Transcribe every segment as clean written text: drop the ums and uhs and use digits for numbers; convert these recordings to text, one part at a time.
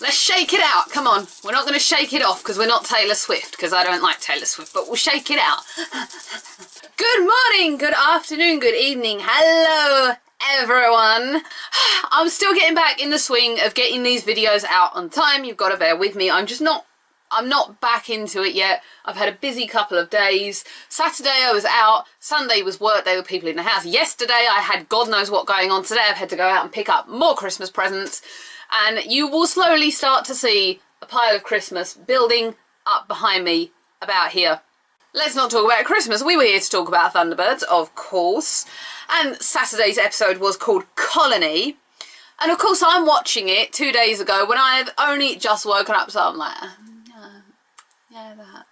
Let's shake it out. Come on. We're not going to shake it off because we're not Taylor Swift, because I don't like Taylor Swift, but we'll shake it out. Good morning, good afternoon, good evening. Hello, everyone. I'm still getting back in the swing of getting these videos out on time. You've got to bear with me. I'm not back into it yet. I've had a busy couple of days. Saturday I was out. Sunday was work day with people in the house. Yesterday I had God knows what going on. Today I've had to go out and pick up more Christmas presents. And you will slowly start to see a pile of Christmas building up behind me about here. Let's not talk about Christmas. We were here to talk about Thunderbirds, of course. And Saturday's episode was called Colony. And of course I'm watching it 2 days ago when I've only just woken up. So I'm like, yeah, that.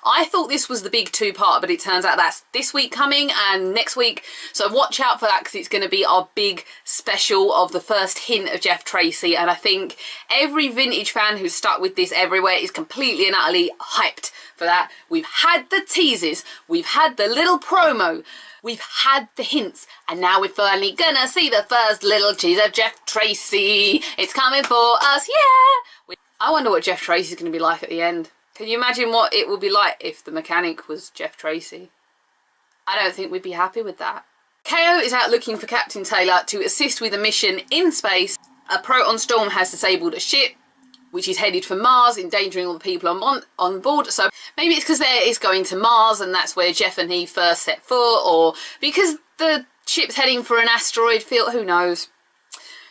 I thought this was the big two-part, but it turns out that's this week coming and next week. So watch out for that because it's going to be our big special of the first hint of Jeff Tracy. And I think every vintage fan who's stuck with this everywhere is completely and utterly hyped for that. We've had the teases, we've had the little promo, we've had the hints, and now we're finally gonna see the first little tease of Jeff Tracy. It's coming for us, yeah! I wonder what Jeff Tracy's going to be like at the end. Can you imagine what it would be like if the mechanic was Jeff Tracy? I don't think we'd be happy with that. KO is out looking for Captain Taylor to assist with a mission in space. A Proton Storm has disabled a ship, which is headed for Mars, endangering all the people on board. So maybe it's because it's going to Mars and that's where Jeff and he first set foot, or because the ship's heading for an asteroid field, who knows.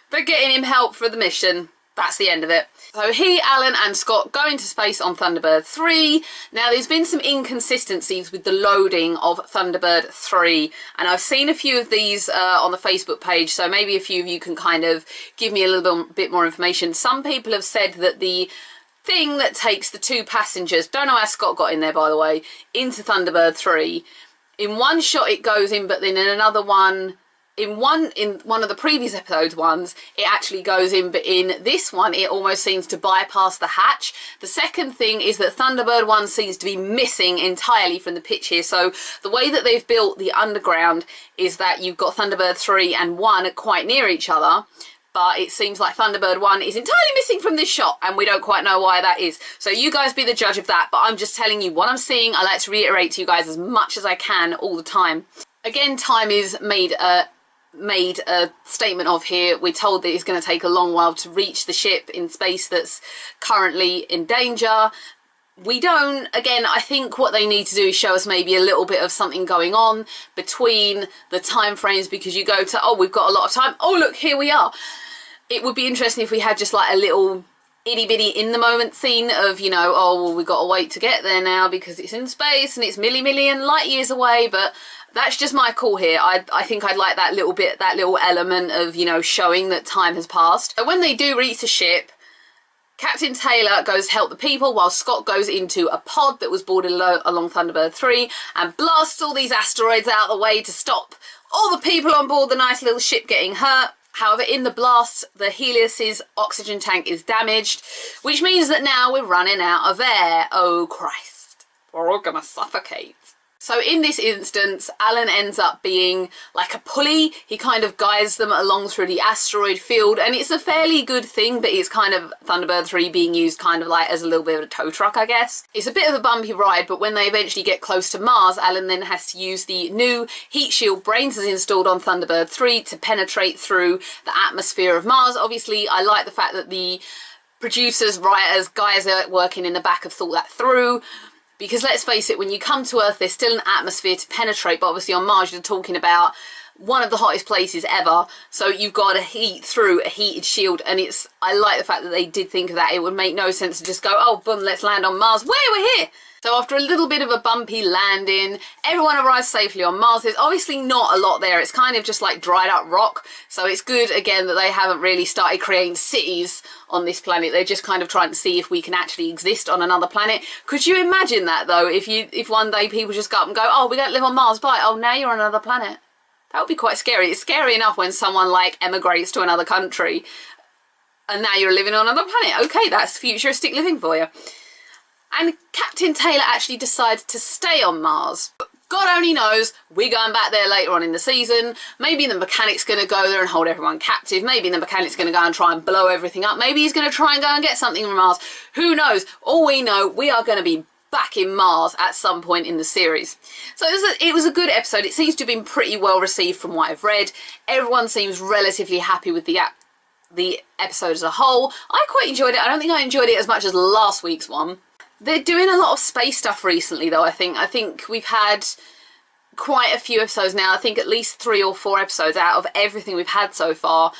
They're getting him help for the mission. That's the end of it. So he, Alan and Scott go into space on Thunderbird 3. Now there's been some inconsistencies with the loading of Thunderbird 3 and I've seen a few of these on the Facebook page, so maybe a few of you can kind of give me a little bit more information. Some people have said that the thing that takes the 2 passengers, don't know how Scott got in there by the way, into Thunderbird 3, in one shot it goes in, but then in another one, in one of the previous episodes ones, it actually goes in, but in this one it almost seems to bypass the hatch. The second thing is that Thunderbird 1 seems to be missing entirely from the pitch here. So the way that they've built the underground is that you've got Thunderbird 3 and 1 quite near each other, but it seems like Thunderbird 1 is entirely missing from this shot and we don't quite know why that is. So you guys be the judge of that, but I'm just telling you what I'm seeing. I like to reiterate to you guys as much as I can all the time. Again, time is made a statement of here. We're told that it's going to take a long while to reach the ship in space that's currently in danger. We don't, again, I think what they need to do is show us maybe a little bit of something going on between the time frames, because you go to, oh, we've got a lot of time, oh look, here we are. It would be interesting if we had just like a little itty bitty in the moment scene of, you know, oh well, we've got to wait to get there now because it's in space and it's million light years away. But that's just my call here. I think I'd like that little bit, that little element of, you know, showing that time has passed. So when they do reach the ship, Captain Taylor goes to help the people while Scott goes into a pod that was boarded along Thunderbird 3 and blasts all these asteroids out of the way to stop all the people on board the nice little ship getting hurt. However, in the blast, the Helios's oxygen tank is damaged, which means that now we're running out of air. Oh Christ, we're all gonna suffocate. So in this instance, Alan ends up being like a pulley. He kind of guides them along through the asteroid field, and it's a fairly good thing, but it's kind of Thunderbird 3 being used kind of like as a little bit of a tow truck, I guess. It's a bit of a bumpy ride, but when they eventually get close to Mars, Alan then has to use the new heat shield Brains has installed on Thunderbird 3 to penetrate through the atmosphere of Mars. Obviously, I like the fact that the producers, writers, guys that are working in the back have thought that through. Because let's face it, when you come to Earth, there's still an atmosphere to penetrate, but obviously on Mars you're talking about one of the hottest places ever, so you've got to heat through a heated shield, and I like the fact that they did think of that. It would make no sense to just go, oh boom, let's land on Mars. We're here! So after a little bit of a bumpy landing, everyone arrives safely on Mars. There's obviously not a lot there. It's kind of just like dried up rock. So it's good, again, that they haven't really started creating cities on this planet. They're just kind of trying to see if we can actually exist on another planet. Could you imagine that, though, if one day people just go up and go, oh, we don't live on Mars, bye. Oh, now you're on another planet. That would be quite scary. It's scary enough when someone, like, emigrates to another country and now you're living on another planet. Okay, that's futuristic living for you. And Captain Taylor actually decides to stay on Mars. God only knows. We're going back there later on in the season. Maybe the mechanic's going to go there and hold everyone captive. Maybe the mechanic's going to go and try and blow everything up. Maybe he's going to try and go and get something from Mars. Who knows? All we know, we are going to be back in Mars at some point in the series. So it was a good episode. It seems to have been pretty well received from what I've read. Everyone seems relatively happy with the episode as a whole. I quite enjoyed it. I don't think I enjoyed it as much as last week's one. They're doing a lot of space stuff recently though, I think we've had quite a few episodes now. I think at least 3 or 4 episodes out of everything we've had so far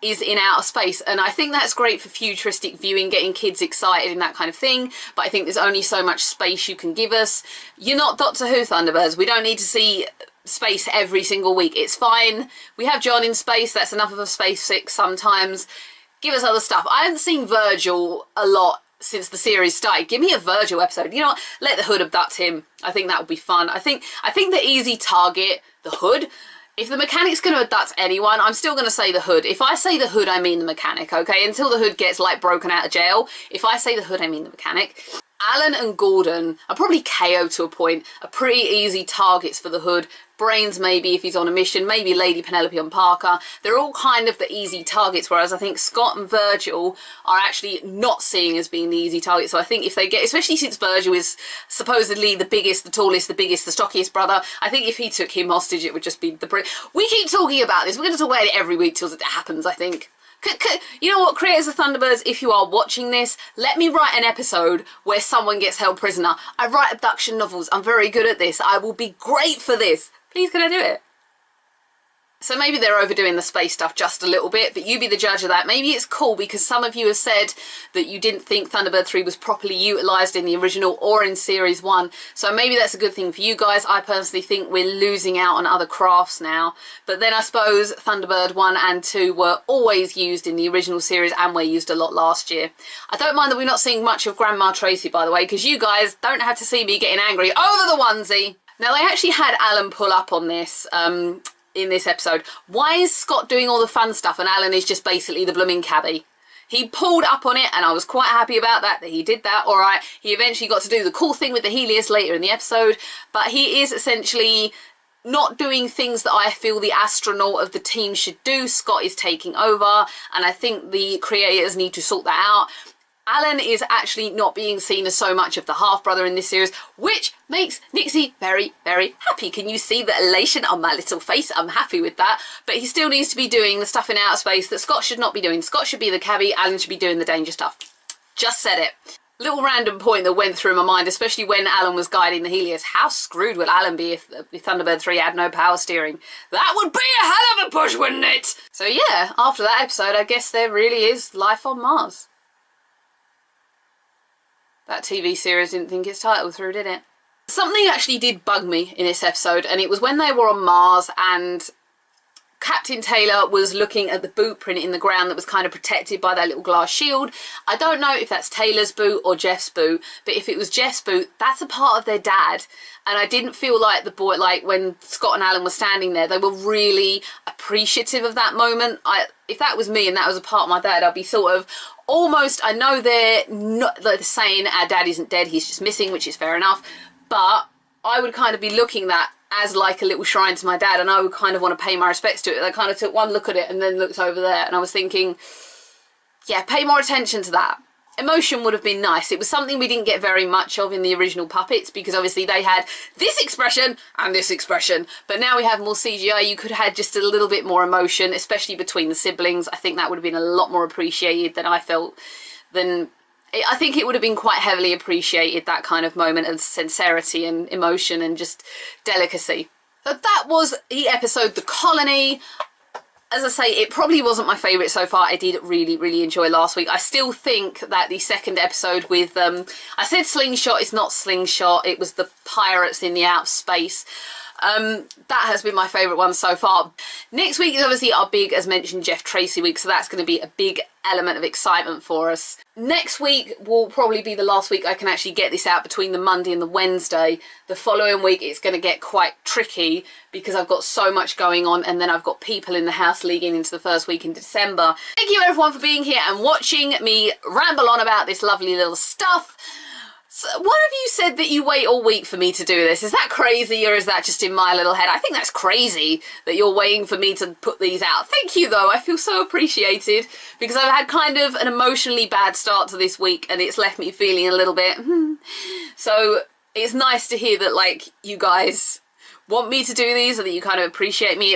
is in outer space, and I think that's great for futuristic viewing, getting kids excited and that kind of thing, but I think there's only so much space you can give us. You're not Doctor Who, Thunderbirds. We don't need to see space every single week. It's fine. We have John in space. That's enough of a space fix sometimes. Give us other stuff. I haven't seen Virgil a lot since the series started. Give me a Virgil episode. You know what? Let the Hood abduct him. I think that would be fun. I think the easy target, the Hood. If the mechanic's going to abduct anyone, I'm still going to say the Hood. If I say the Hood, I mean the mechanic, okay? Until the Hood gets, like, broken out of jail. If I say the Hood, I mean the mechanic. Alan and Gordon are probably KO to a point, are pretty easy targets for the Hood. Brains maybe if he's on a mission, maybe Lady Penelope and Parker. They're all kind of the easy targets, whereas I think Scott and Virgil are actually not seen as being the easy targets. So I think if they get, especially since Virgil is supposedly the biggest, the tallest, the biggest, the stockiest brother, I think if he took him hostage, it would just be the... We keep talking about this. We're going to talk about it every week till it happens, I think. You know what, creators of Thunderbirds, if you are watching this, let me write an episode where someone gets held prisoner. I write abduction novels. I'm very good at this. I will be great for this. Please, can I do it? So maybe they're overdoing the space stuff just a little bit, but you be the judge of that. Maybe it's cool because some of you have said that you didn't think Thunderbird 3 was properly utilised in the original or in Series 1. So maybe that's a good thing for you guys. I personally think we're losing out on other crafts now. But then I suppose Thunderbird 1 and 2 were always used in the original series and were used a lot last year. I don't mind that we're not seeing much of Grandma Tracy, by the way, because you guys don't have to see me getting angry over the onesie. Now, they actually had Alan pull up on this in this episode. Why is Scott doing all the fun stuff and Alan is just basically the blooming cabbie? He pulled up on it and I was quite happy about that he did that. All right, he eventually got to do the cool thing with the Helios later in the episode, but he is essentially not doing things that I feel the astronaut of the team should do. Scott is taking over and I think the creators need to sort that out. Alan is actually not being seen as so much of the half-brother in this series, which makes Nixie very, very happy. Can you see the elation on my little face? I'm happy with that. But he still needs to be doing the stuff in outer space that Scott should not be doing. Scott should be the cabbie, Alan should be doing the danger stuff. Just said it. Little random point that went through my mind, especially when Alan was guiding the Helios. How screwed would Alan be if Thunderbird 3 had no power steering? That would be a hell of a push, wouldn't it? So yeah, after that episode, I guess there really is life on Mars. That TV series didn't think its title through, did it? Something actually did bug me in this episode, and it was when they were on Mars and Captain Taylor was looking at the boot print in the ground that was kind of protected by that little glass shield. I don't know if that's Taylor's boot or Jeff's boot, but if it was Jeff's boot, that's a part of their dad. And I didn't feel like the boy, like when Scott and Alan were standing there, they were really appreciative of that moment. If that was me and that was a part of my dad, I'd be sort of almost, I know they're not like saying our dad isn't dead, he's just missing, which is fair enough, but I would kind of be looking at that as like a little shrine to my dad, and I would kind of want to pay my respects to it. And I kind of took one look at it and then looked over there and I was thinking, yeah, pay more attention to that. Emotion would have been nice. It was something we didn't get very much of in the original puppets because obviously they had this expression and this expression, but now we have more CGI. You could have had just a little bit more emotion, especially between the siblings. I think that would have been a lot more appreciated than I felt. I think it would have been quite heavily appreciated, that kind of moment of sincerity and emotion and just delicacy. So that was the episode The Colony. As I say, it probably wasn't my favourite so far. I did really, really enjoy last week. I still think that the second episode with, I said Slingshot, it's not Slingshot, it was the pirates in the outer space. That has been my favourite one so far. Next week is obviously our big, as mentioned, Jeff Tracy week, so that's going to be a big element of excitement for us. Next week will probably be the last week I can actually get this out between the Monday and the Wednesday. The following week it's going to get quite tricky because I've got so much going on and then I've got people in the house leading into the first week in December. Thank you everyone for being here and watching me ramble on about this lovely little stuff. So one of you said that you wait all week for me to do this. Is that crazy, or is that just in my little head? I think that's crazy that you're waiting for me to put these out. Thank you, though. I feel so appreciated, because I've had kind of an emotionally bad start to this week, and it's left me feeling a little bit... So it's nice to hear that, like, you guys want me to do these and that you kind of appreciate me.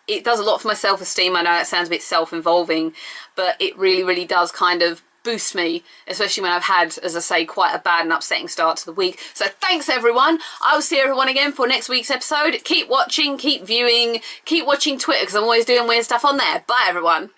It does a lot for my self-esteem. I know that sounds a bit self-involving, but it really, really does kind of boost me, especially when I've had, as I say, quite a bad and upsetting start to the week. So thanks, everyone. I will see everyone again for next week's episode. Keep watching, keep viewing, keep watching Twitter, because I'm always doing weird stuff on there. Bye, everyone.